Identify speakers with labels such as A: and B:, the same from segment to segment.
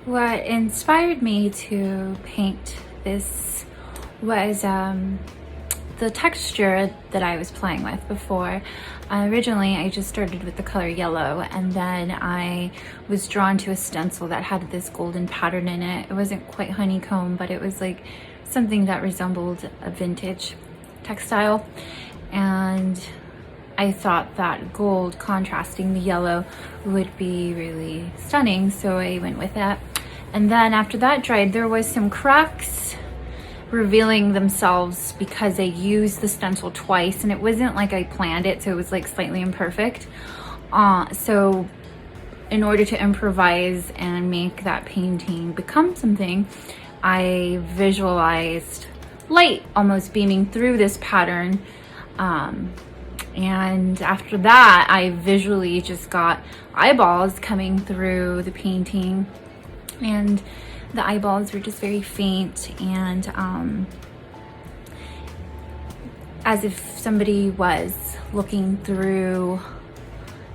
A: What inspired me to paint this was the texture that I was playing with before. Originally, I just started with the color yellow, and then I was drawn to a stencil that had this golden pattern in it. It wasn't quite honeycomb, but it was like something that resembled a vintage textile. And I thought that gold contrasting the yellow would be really stunning, so I went with that. And then after that dried, there was some cracks revealing themselves because I used the stencil twice, and it wasn't like I planned it, so it was like slightly imperfect. So in order to improvise and make that painting become something, I visualized light almost beaming through this pattern. And after that, I visually just got eyeballs coming through the painting, and the eyeballs were just very faint, and as if somebody was looking through,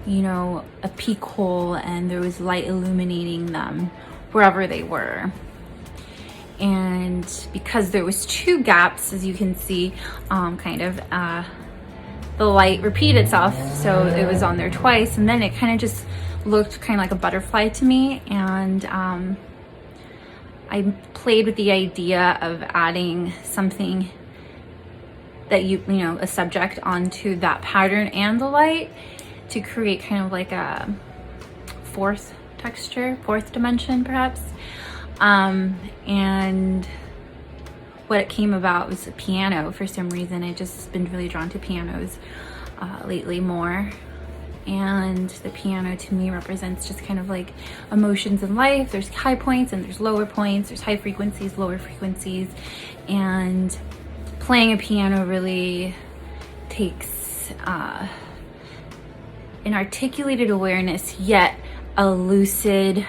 A: you know, a peek hole, and there was light illuminating them wherever they were. And because there was two gaps, as you can see, the light repeated itself, so it was on there twice, and then it kind of just looked kind of like a butterfly to me. And I played with the idea of adding something that you know, a subject onto that pattern and the light to create kind of like a fourth texture, fourth dimension perhaps. And what it came about was a piano. For some reason, I've just been really drawn to pianos lately more. And the piano to me represents just kind of like emotions in life. There's high points and there's lower points. There's high frequencies, lower frequencies. And playing a piano really takes an articulated awareness, yet a lucid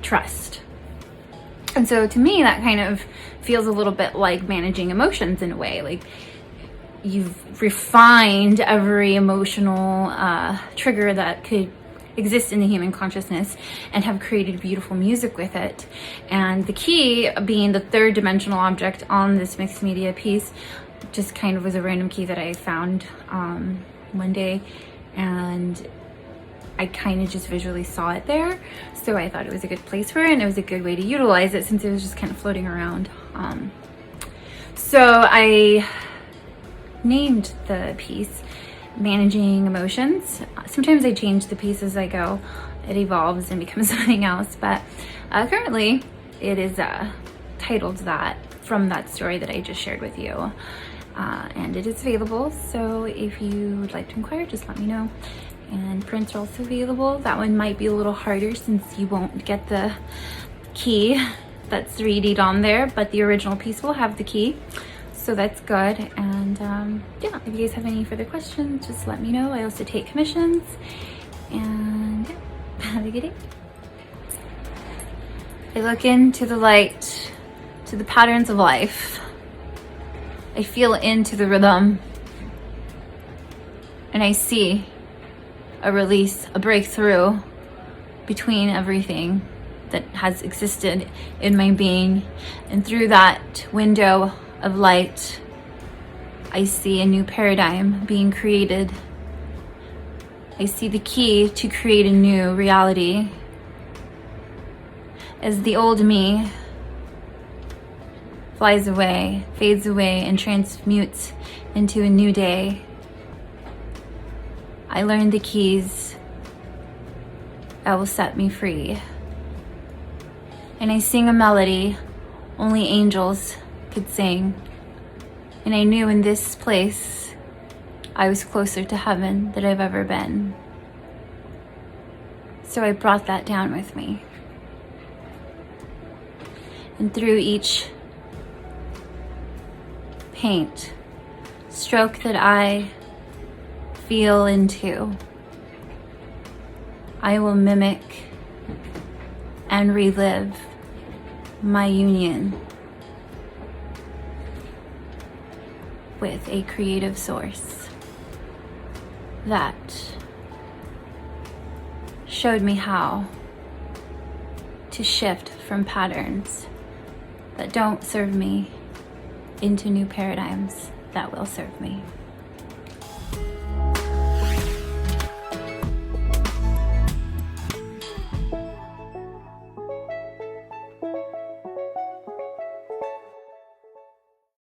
A: trust. And so to me, that kind of feels a little bit like managing emotions in a way. Like you've refined every emotional trigger that could exist in the human consciousness and have created beautiful music with it. And the key, being the third dimensional object on this mixed media piece, just kind of was a random key that I found one day, and I kind of just visually saw it there, so I thought it was a good place for it, and it was a good way to utilize it since it was just kind of floating around. So I named the piece Managing Emotions. Sometimes I change the piece as I go. It evolves and becomes something else, but currently it is titled that, from that story that I just shared with you. And it is available, so if you would like to inquire, just let me know. And prints are also available. That one might be a little harder since you won't get the key that's 3D'd on there, but the original piece will have the key, so that's good. And yeah, if you guys have any further questions, just let me know. I also take commissions, and yeah, have a good day. I look into the light, to the patterns of life. I feel into the rhythm, and I see a release, a breakthrough between everything that has existed in my being. And through that window of light, I see a new paradigm being created. I see the key to create a new reality. As the old me flies away, fades away, and transmutes into a new day, I learned the keys that will set me free. And I sing a melody only angels could sing. And I knew in this place I was closer to heaven than I've ever been. So I brought that down with me. And through each paint stroke that I feel into, I will mimic and relive my union with a creative source that showed me how to shift from patterns that don't serve me into new paradigms that will serve me.